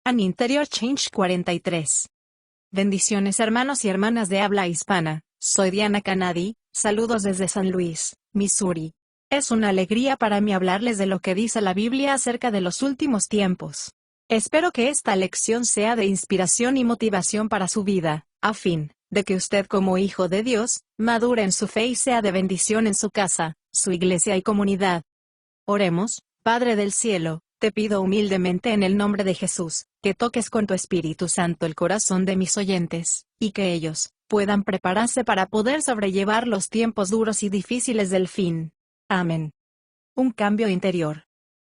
An Interior Change 43. Bendiciones hermanos y hermanas de habla hispana, soy Diana Canadi, saludos desde San Luis, Missouri. Es una alegría para mí hablarles de lo que dice la Biblia acerca de los últimos tiempos. Espero que esta lección sea de inspiración y motivación para su vida, a fin de que usted como hijo de Dios, madure en su fe y sea de bendición en su casa, su iglesia y comunidad. Oremos. Padre del cielo, te pido humildemente en el nombre de Jesús, que toques con tu Espíritu Santo el corazón de mis oyentes, y que ellos puedan prepararse para poder sobrellevar los tiempos duros y difíciles del fin. Amén. Un cambio interior.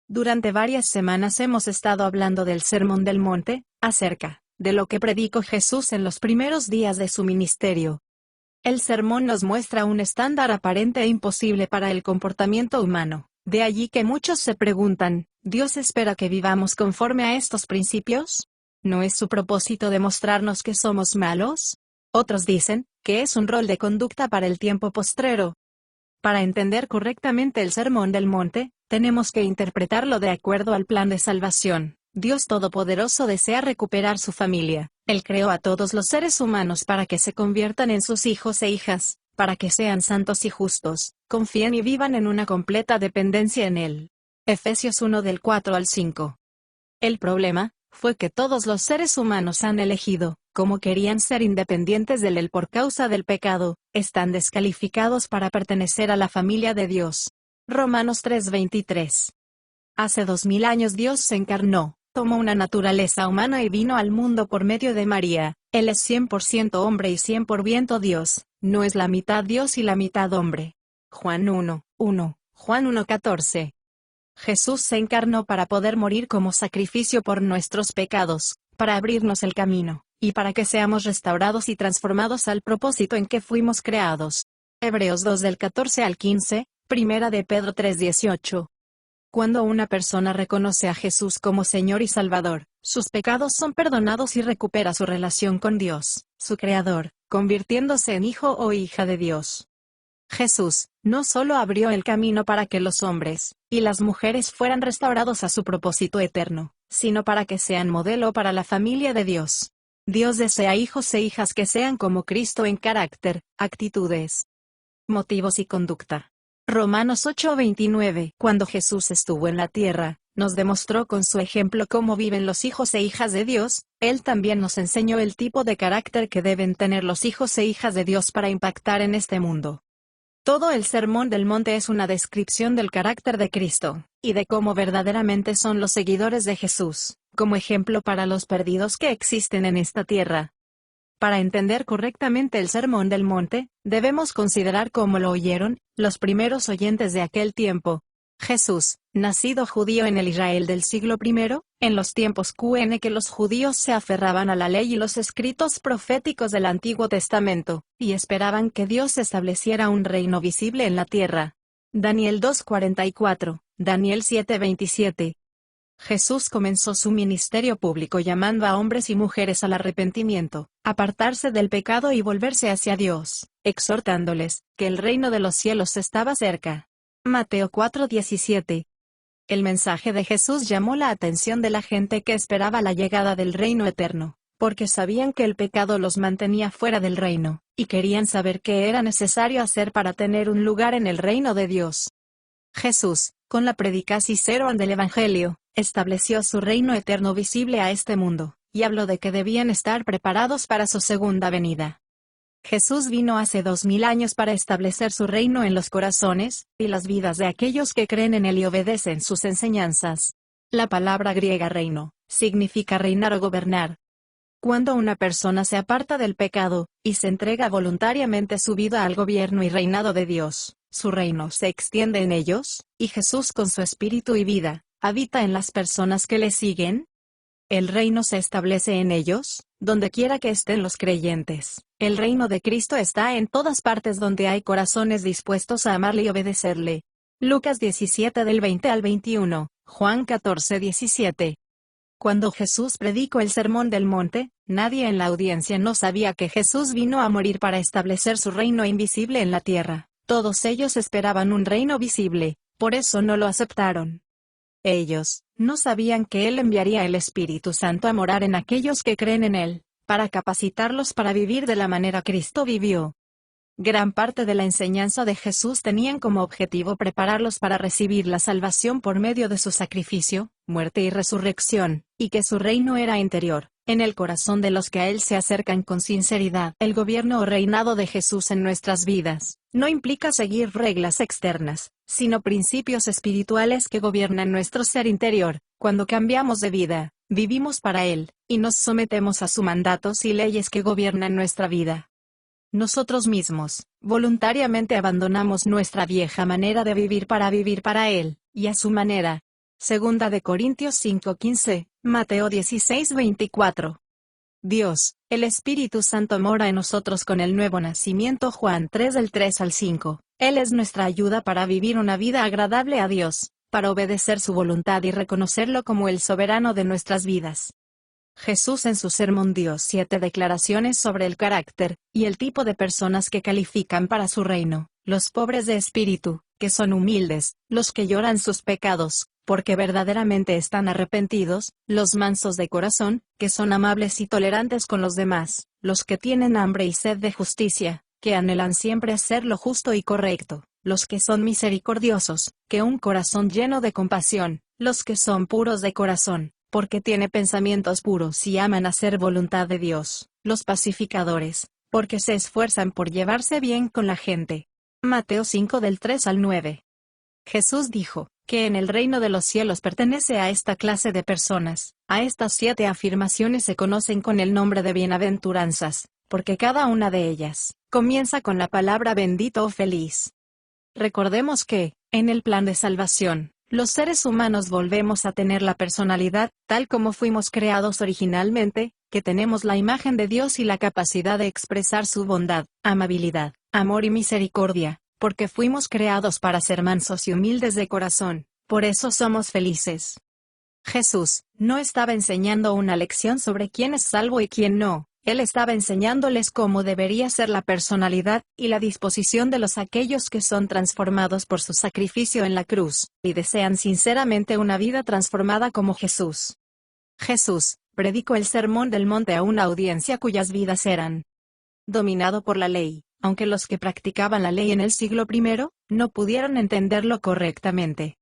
Durante varias semanas hemos estado hablando del Sermón del Monte, acerca de lo que predicó Jesús en los primeros días de su ministerio. El sermón nos muestra un estándar aparente e imposible para el comportamiento humano. De allí que muchos se preguntan, ¿Dios espera que vivamos conforme a estos principios? ¿No es su propósito demostrarnos que somos malos? Otros dicen, que es un rol de conducta para el tiempo postrero. Para entender correctamente el Sermón del Monte, tenemos que interpretarlo de acuerdo al plan de salvación. Dios Todopoderoso desea recuperar su familia. Él creó a todos los seres humanos para que se conviertan en sus hijos e hijas, para que sean santos y justos, confíen y vivan en una completa dependencia en Él. Efesios 1 del 4 al 5. El problema fue que todos los seres humanos han elegido, como querían ser independientes de Él por causa del pecado, están descalificados para pertenecer a la familia de Dios. Romanos 3:23. Hace 2000 años Dios se encarnó, tomó una naturaleza humana y vino al mundo por medio de María. Él es 100% hombre y 100% Dios, no es la mitad Dios y la mitad hombre. Juan 1:1, Juan 1:14. Jesús se encarnó para poder morir como sacrificio por nuestros pecados, para abrirnos el camino, y para que seamos restaurados y transformados al propósito en que fuimos creados. Hebreos 2 del 14 al 15, Primera de Pedro 3:18. Cuando una persona reconoce a Jesús como Señor y Salvador, sus pecados son perdonados y recupera su relación con Dios, su Creador, convirtiéndose en hijo o hija de Dios. Jesús no solo abrió el camino para que los hombres y las mujeres fueran restaurados a su propósito eterno, sino para que sean modelo para la familia de Dios. Dios desea hijos e hijas que sean como Cristo en carácter, actitudes, motivos y conducta. Romanos 8:29. Cuando Jesús estuvo en la tierra, nos demostró con su ejemplo cómo viven los hijos e hijas de Dios. Él también nos enseñó el tipo de carácter que deben tener los hijos e hijas de Dios para impactar en este mundo. Todo el Sermón del Monte es una descripción del carácter de Cristo, y de cómo verdaderamente son los seguidores de Jesús, como ejemplo para los perdidos que existen en esta tierra. Para entender correctamente el Sermón del Monte, debemos considerar cómo lo oyeron los primeros oyentes de aquel tiempo. Jesús, nacido judío en el Israel del siglo I, en los tiempos que los judíos se aferraban a la ley y los escritos proféticos del Antiguo Testamento, y esperaban que Dios estableciera un reino visible en la tierra. Daniel 2:44, Daniel 7:27. Jesús comenzó su ministerio público llamando a hombres y mujeres al arrepentimiento, apartarse del pecado y volverse hacia Dios, exhortándoles que el reino de los cielos estaba cerca. Mateo 4:17. El mensaje de Jesús llamó la atención de la gente que esperaba la llegada del reino eterno, porque sabían que el pecado los mantenía fuera del reino, y querían saber qué era necesario hacer para tener un lugar en el reino de Dios. Jesús, con la predicación del Evangelio, estableció su reino eterno visible a este mundo, y habló de que debían estar preparados para su segunda venida. Jesús vino hace 2000 años para establecer su reino en los corazones y las vidas de aquellos que creen en Él y obedecen sus enseñanzas. La palabra griega reino significa reinar o gobernar. Cuando una persona se aparta del pecado y se entrega voluntariamente su vida al gobierno y reinado de Dios, su reino se extiende en ellos, y Jesús con su espíritu y vida habita en las personas que le siguen. El reino se establece en ellos, donde quiera que estén los creyentes. El reino de Cristo está en todas partes donde hay corazones dispuestos a amarle y obedecerle. Lucas 17 del 20 al 21, Juan 14:17. Cuando Jesús predicó el Sermón del Monte, nadie en la audiencia no sabía que Jesús vino a morir para establecer su reino invisible en la tierra. Todos ellos esperaban un reino visible, por eso no lo aceptaron. Ellos no sabían que Él enviaría el Espíritu Santo a morar en aquellos que creen en Él, para capacitarlos para vivir de la manera Cristo vivió. Gran parte de la enseñanza de Jesús tenían como objetivo prepararlos para recibir la salvación por medio de su sacrificio, muerte y resurrección, y que su reino era interior, en el corazón de los que a Él se acercan con sinceridad. El gobierno o reinado de Jesús en nuestras vidas no implica seguir reglas externas, sino principios espirituales que gobiernan nuestro ser interior. Cuando cambiamos de vida, vivimos para Él, y nos sometemos a sus mandatos y leyes que gobiernan nuestra vida. Nosotros mismos, voluntariamente abandonamos nuestra vieja manera de vivir para Él, y a su manera. Segunda de Corintios 5:15, Mateo 16:24. Dios, el Espíritu Santo mora en nosotros con el nuevo nacimiento. Juan 3 del 3 al 5. Él es nuestra ayuda para vivir una vida agradable a Dios, para obedecer su voluntad y reconocerlo como el soberano de nuestras vidas. Jesús en su sermón dio 7 declaraciones sobre el carácter y el tipo de personas que califican para su reino: los pobres de espíritu, que son humildes; los que lloran sus pecados, porque verdaderamente están arrepentidos; los mansos de corazón, que son amables y tolerantes con los demás; los que tienen hambre y sed de justicia, que anhelan siempre hacer lo justo y correcto; los que son misericordiosos, que un corazón lleno de compasión; los que son puros de corazón, porque tiene pensamientos puros y aman hacer voluntad de Dios; los pacificadores, porque se esfuerzan por llevarse bien con la gente. Mateo 5 del 3 al 9. Jesús dijo que en el reino de los cielos pertenece a esta clase de personas. A estas 7 afirmaciones se conocen con el nombre de bienaventuranzas, porque cada una de ellas comienza con la palabra bendito o feliz. Recordemos que, en el plan de salvación, los seres humanos volvemos a tener la personalidad, tal como fuimos creados originalmente, que tenemos la imagen de Dios y la capacidad de expresar su bondad, amabilidad, amor y misericordia, porque fuimos creados para ser mansos y humildes de corazón. Por eso somos felices. Jesús no estaba enseñando una lección sobre quién es salvo y quién no. Él estaba enseñándoles cómo debería ser la personalidad y la disposición de aquellos que son transformados por su sacrificio en la cruz, y desean sinceramente una vida transformada como Jesús. Jesús predicó el Sermón del Monte a una audiencia cuyas vidas eran dominado por la ley, aunque los que practicaban la ley en el siglo I no pudieron entenderlo correctamente.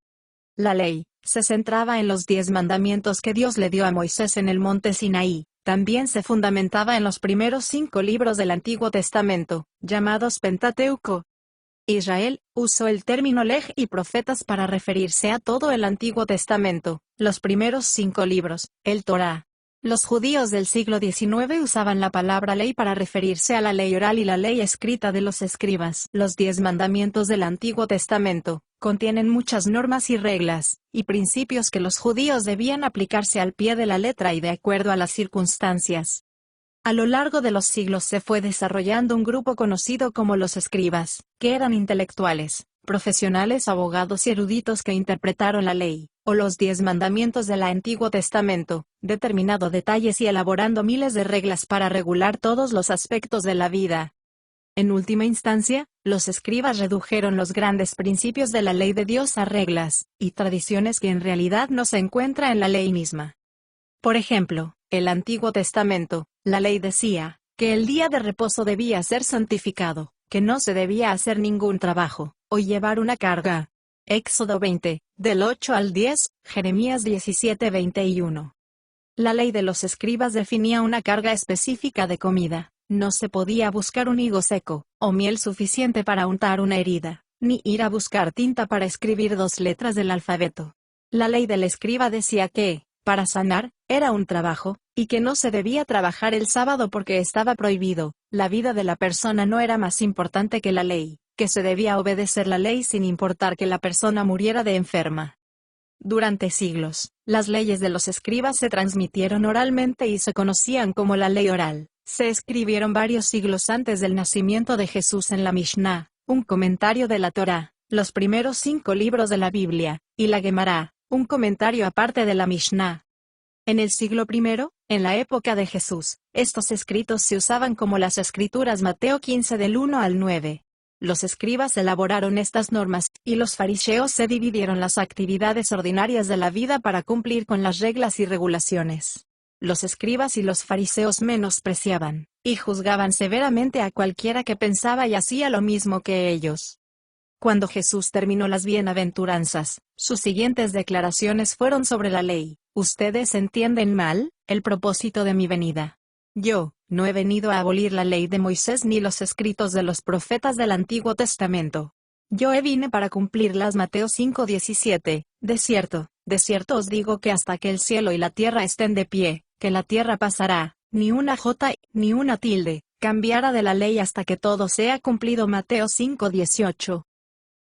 La ley se centraba en los 10 mandamientos que Dios le dio a Moisés en el monte Sinaí. También se fundamentaba en los primeros 5 libros del Antiguo Testamento, llamados Pentateuco. Israel usó el término ley y profetas para referirse a todo el Antiguo Testamento, los primeros 5 libros, el Torá. Los judíos del siglo XIX usaban la palabra ley para referirse a la ley oral y la ley escrita de los escribas. Los 10 mandamientos del Antiguo Testamento contienen muchas normas y reglas, y principios que los judíos debían aplicarse al pie de la letra y de acuerdo a las circunstancias. A lo largo de los siglos se fue desarrollando un grupo conocido como los escribas, que eran intelectuales, profesionales, abogados y eruditos que interpretaron la ley, o los 10 mandamientos del Antiguo Testamento, determinando detalles y elaborando miles de reglas para regular todos los aspectos de la vida. En última instancia, los escribas redujeron los grandes principios de la ley de Dios a reglas y tradiciones que en realidad no se encuentran en la ley misma. Por ejemplo, el Antiguo Testamento, la ley decía que el día de reposo debía ser santificado, que no se debía hacer ningún trabajo, o llevar una carga. Éxodo 20, del 8 al 10, Jeremías 17, 21. La ley de los escribas definía una carga específica de comida. No se podía buscar un higo seco, o miel suficiente para untar una herida, ni ir a buscar tinta para escribir 2 letras del alfabeto. La ley del escriba decía que, para sanar, era un trabajo, y que no se debía trabajar el sábado porque estaba prohibido. La vida de la persona no era más importante que la ley, que se debía obedecer la ley sin importar que la persona muriera de enferma. Durante siglos, las leyes de los escribas se transmitieron oralmente y se conocían como la ley oral. Se escribieron varios siglos antes del nacimiento de Jesús en la Mishnah, un comentario de la Torá, los primeros 5 libros de la Biblia, y la Gemara, un comentario aparte de la Mishnah. En el siglo I, en la época de Jesús, estos escritos se usaban como las escrituras Mateo 15 del 1 al 9. Los escribas elaboraron estas normas, y los fariseos se dividieron las actividades ordinarias de la vida para cumplir con las reglas y regulaciones. Los escribas y los fariseos menospreciaban, y juzgaban severamente a cualquiera que pensaba y hacía lo mismo que ellos. Cuando Jesús terminó las bienaventuranzas, sus siguientes declaraciones fueron sobre la ley: «Ustedes entienden mal el propósito de mi venida. Yo no he venido a abolir la ley de Moisés ni los escritos de los profetas del Antiguo Testamento. Yo vine para cumplirlas». Mateo 5:17. De cierto os digo que hasta que el cielo y la tierra estén de pie, que la tierra pasará, ni una jota ni una tilde cambiará de la ley hasta que todo sea cumplido. Mateo 5:18.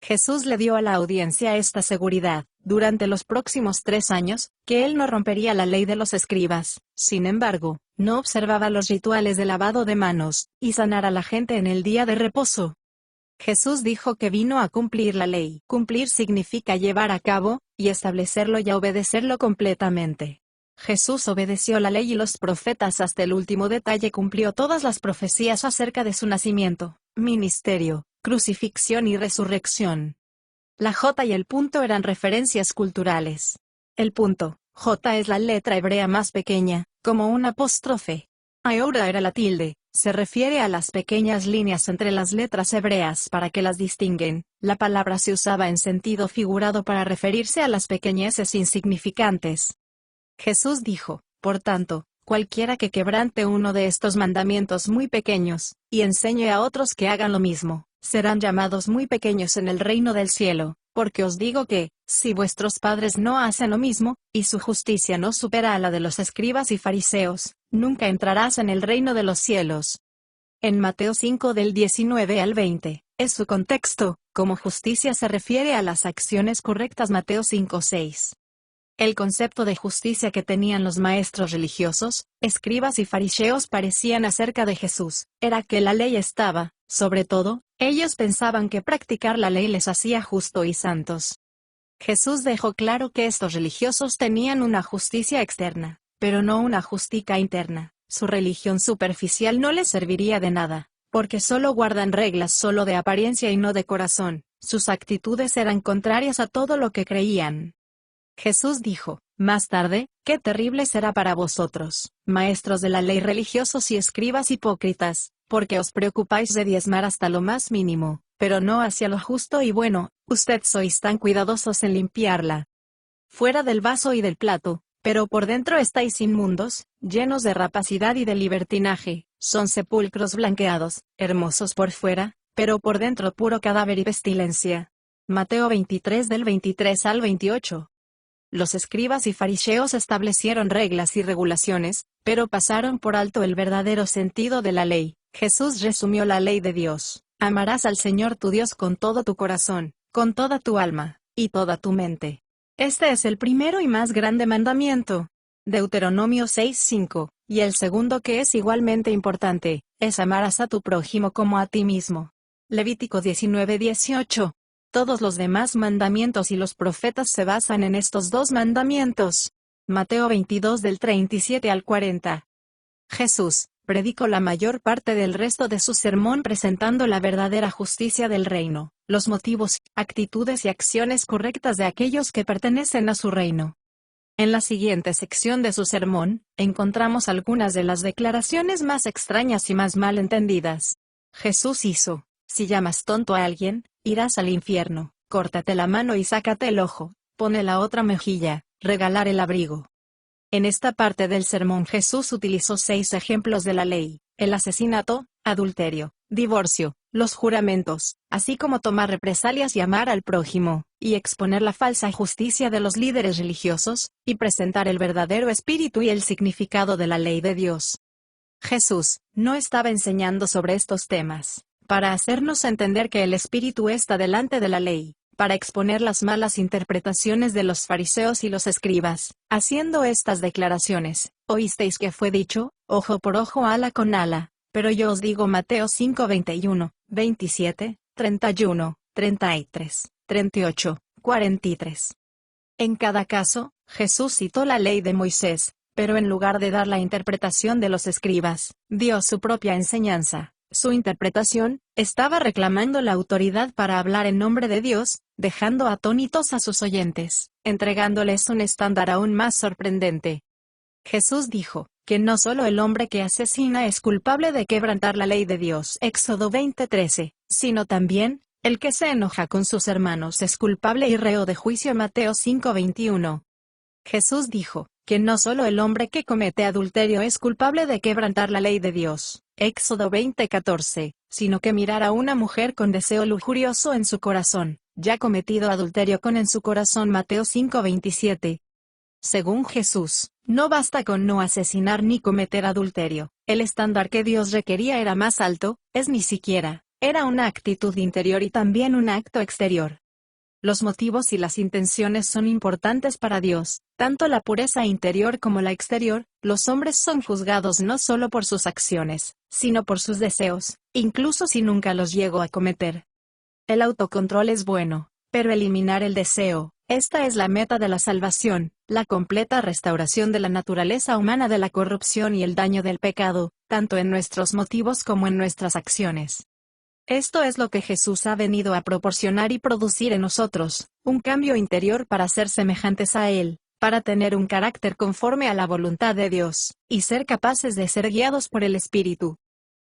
Jesús le dio a la audiencia esta seguridad, durante los próximos 3 años, que él no rompería la ley de los escribas. Sin embargo, no observaba los rituales de lavado de manos, y sanar a la gente en el día de reposo. Jesús dijo que vino a cumplir la ley. Cumplir significa llevar a cabo, y establecerlo y a obedecerlo completamente. Jesús obedeció la ley y los profetas hasta el último detalle, cumplió todas las profecías acerca de su nacimiento, ministerio, crucifixión y resurrección. La J y el punto eran referencias culturales. El punto, J, es la letra hebrea más pequeña, como un apóstrofe. Ahora era la tilde, se refiere a las pequeñas líneas entre las letras hebreas para que las distinguen. La palabra se usaba en sentido figurado para referirse a las pequeñeces insignificantes. Jesús dijo, por tanto, cualquiera que quebrante uno de estos mandamientos muy pequeños, y enseñe a otros que hagan lo mismo, serán llamados muy pequeños en el reino del cielo, porque os digo que, si vuestros padres no hacen lo mismo, y su justicia no supera a la de los escribas y fariseos, nunca entrarás en el reino de los cielos. En Mateo 5 del 19 al 20, es su contexto, como justicia se refiere a las acciones correctas. Mateo 5:6. El concepto de justicia que tenían los maestros religiosos, escribas y fariseos parecían acerca de Jesús, era que la ley estaba, sobre todo, ellos pensaban que practicar la ley les hacía justos y santos. Jesús dejó claro que estos religiosos tenían una justicia externa, pero no una justicia interna. Su religión superficial no les serviría de nada, porque solo guardan reglas solo de apariencia y no de corazón. Sus actitudes eran contrarias a todo lo que creían. Jesús dijo, más tarde, «Qué terrible será para vosotros, maestros de la ley, religiosos y escribas hipócritas, porque os preocupáis de diezmar hasta lo más mínimo, pero no hacia lo justo y bueno. Usted sois tan cuidadosos en limpiarla fuera del vaso y del plato, pero por dentro estáis inmundos, llenos de rapacidad y de libertinaje. Son sepulcros blanqueados, hermosos por fuera, pero por dentro puro cadáver y pestilencia». Mateo 23 del 23 al 28. Los escribas y fariseos establecieron reglas y regulaciones, pero pasaron por alto el verdadero sentido de la ley. Jesús resumió la ley de Dios: amarás al Señor tu Dios con todo tu corazón, con toda tu alma, y toda tu mente. Este es el primero y más grande mandamiento. Deuteronomio 6:5, y el segundo, que es igualmente importante, es amarás a tu prójimo como a ti mismo. Levítico 19:18. Todos los demás mandamientos y los profetas se basan en estos 2 mandamientos. Mateo 22 del 37 al 40. Jesús predicó la mayor parte del resto de su sermón presentando la verdadera justicia del reino, los motivos, actitudes y acciones correctas de aquellos que pertenecen a su reino. En la siguiente sección de su sermón, encontramos algunas de las declaraciones más extrañas y más mal entendidas. Jesús hizo: si llamas tonto a alguien, irás al infierno; córtate la mano y sácate el ojo; pone la otra mejilla; regalar el abrigo. En esta parte del sermón Jesús utilizó 6 ejemplos de la ley: el asesinato, adulterio, divorcio, los juramentos, así como tomar represalias y amar al prójimo, y exponer la falsa justicia de los líderes religiosos, y presentar el verdadero espíritu y el significado de la ley de Dios. Jesús no estaba enseñando sobre estos temas para hacernos entender que el espíritu está delante de la ley, para exponer las malas interpretaciones de los fariseos y los escribas. Haciendo estas declaraciones, oísteis que fue dicho: ojo por ojo, ala con ala. Pero yo os digo. Mateo 5:21, 27, 31, 33, 38, 43. En cada caso, Jesús citó la ley de Moisés, pero en lugar de dar la interpretación de los escribas, dio su propia enseñanza. Su interpretación estaba reclamando la autoridad para hablar en nombre de Dios, dejando atónitos a sus oyentes, entregándoles un estándar aún más sorprendente. Jesús dijo que no solo el hombre que asesina es culpable de quebrantar la ley de Dios, Éxodo 20:13, sino también el que se enoja con sus hermanos es culpable y reo de juicio, Mateo 5:21. Jesús dijo que no solo el hombre que comete adulterio es culpable de quebrantar la ley de Dios, Éxodo 20:14, sino que mirar a una mujer con deseo lujurioso en su corazón, ya cometido adulterio con en su corazón, Mateo 5:27. Según Jesús, no basta con no asesinar ni cometer adulterio, el estándar que Dios requería era más alto, ni siquiera, era una actitud interior y también un acto exterior. Los motivos y las intenciones son importantes para Dios, tanto la pureza interior como la exterior. Los hombres son juzgados no solo por sus acciones, sino por sus deseos, incluso si nunca los llegó a cometer. El autocontrol es bueno, pero eliminar el deseo, esta es la meta de la salvación, la completa restauración de la naturaleza humana de la corrupción y el daño del pecado, tanto en nuestros motivos como en nuestras acciones. Esto es lo que Jesús ha venido a proporcionar y producir en nosotros, un cambio interior para ser semejantes a Él, para tener un carácter conforme a la voluntad de Dios, y ser capaces de ser guiados por el Espíritu.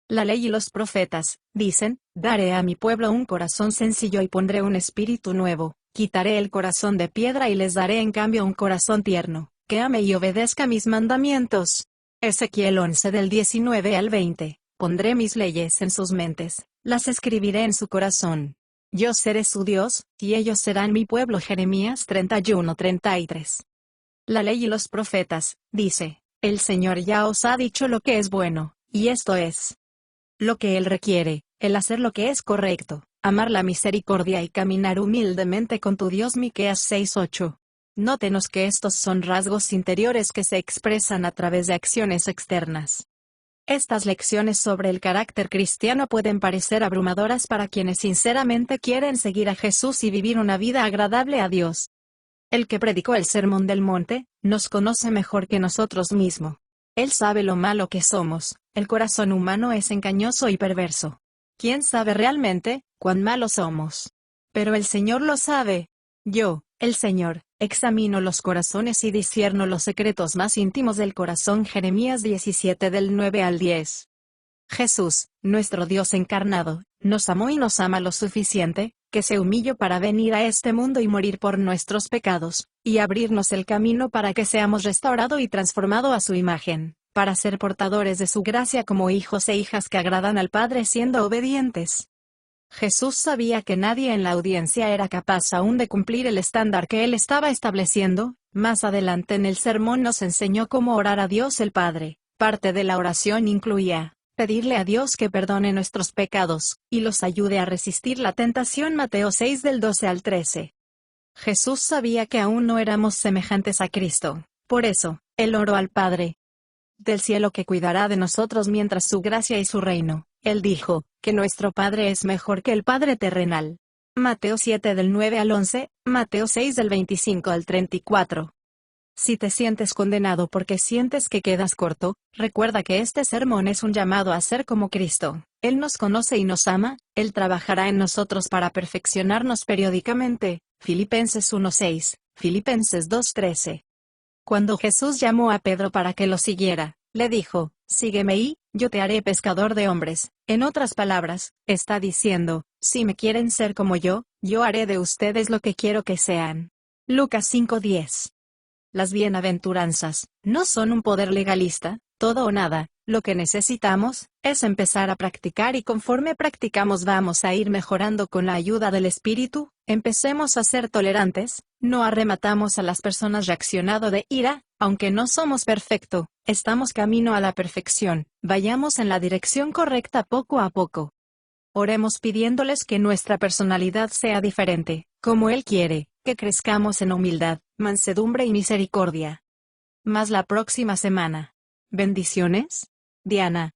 La ley y los profetas dicen: daré a mi pueblo un corazón sencillo y pondré un espíritu nuevo, quitaré el corazón de piedra y les daré en cambio un corazón tierno, que ame y obedezca mis mandamientos. Ezequiel 11 del 19 al 20. Pondré mis leyes en sus mentes, las escribiré en su corazón. Yo seré su Dios, y ellos serán mi pueblo. Jeremías 31:33. La ley y los profetas, dice: el Señor ya os ha dicho lo que es bueno, y esto es lo que Él requiere, el hacer lo que es correcto, amar la misericordia y caminar humildemente con tu Dios. Miqueas 6:8. Nótenos que estos son rasgos interiores que se expresan a través de acciones externas. Estas lecciones sobre el carácter cristiano pueden parecer abrumadoras para quienes sinceramente quieren seguir a Jesús y vivir una vida agradable a Dios. El que predicó el Sermón del Monte, nos conoce mejor que nosotros mismos. Él sabe lo malo que somos. El corazón humano es engañoso y perverso. ¿Quién sabe realmente cuán malos somos? Pero el Señor lo sabe. Yo, el Señor, examino los corazones y discierno los secretos más íntimos del corazón. Jeremías 17 del 9 al 10. Jesús, nuestro Dios encarnado, nos amó y nos ama lo suficiente, que se humilló para venir a este mundo y morir por nuestros pecados, y abrirnos el camino para que seamos restaurados y transformados a su imagen, para ser portadores de su gracia como hijos e hijas que agradan al Padre siendo obedientes. Jesús sabía que nadie en la audiencia era capaz aún de cumplir el estándar que Él estaba estableciendo. Más adelante en el sermón nos enseñó cómo orar a Dios el Padre. Parte de la oración incluía pedirle a Dios que perdone nuestros pecados, y los ayude a resistir la tentación. Mateo 6 del 12 al 13. Jesús sabía que aún no éramos semejantes a Cristo, por eso, Él oró al Padre del cielo que cuidará de nosotros mientras su gracia y su reino. Él dijo que nuestro Padre es mejor que el Padre terrenal. Mateo 7 del 9 al 11, Mateo 6 del 25 al 34. Si te sientes condenado porque sientes que quedas corto, recuerda que este sermón es un llamado a ser como Cristo. Él nos conoce y nos ama, Él trabajará en nosotros para perfeccionarnos periódicamente. Filipenses 1:6, Filipenses 2:13. Cuando Jesús llamó a Pedro para que lo siguiera, le dijo: sígueme y yo te haré pescador de hombres. En otras palabras, está diciendo: si me quieren ser como yo haré de ustedes lo que quiero que sean. Lucas 5:10. Las bienaventuranzas no son un poder legalista, todo o nada. Lo que necesitamos es empezar a practicar y conforme practicamos vamos a ir mejorando con la ayuda del Espíritu. Empecemos a ser tolerantes, no arrematamos a las personas reaccionando de ira, aunque no somos perfectos, estamos camino a la perfección, vayamos en la dirección correcta poco a poco. Oremos pidiéndoles que nuestra personalidad sea diferente, como Él quiere, que crezcamos en humildad, mansedumbre y misericordia. Más la próxima semana. Bendiciones. Diana.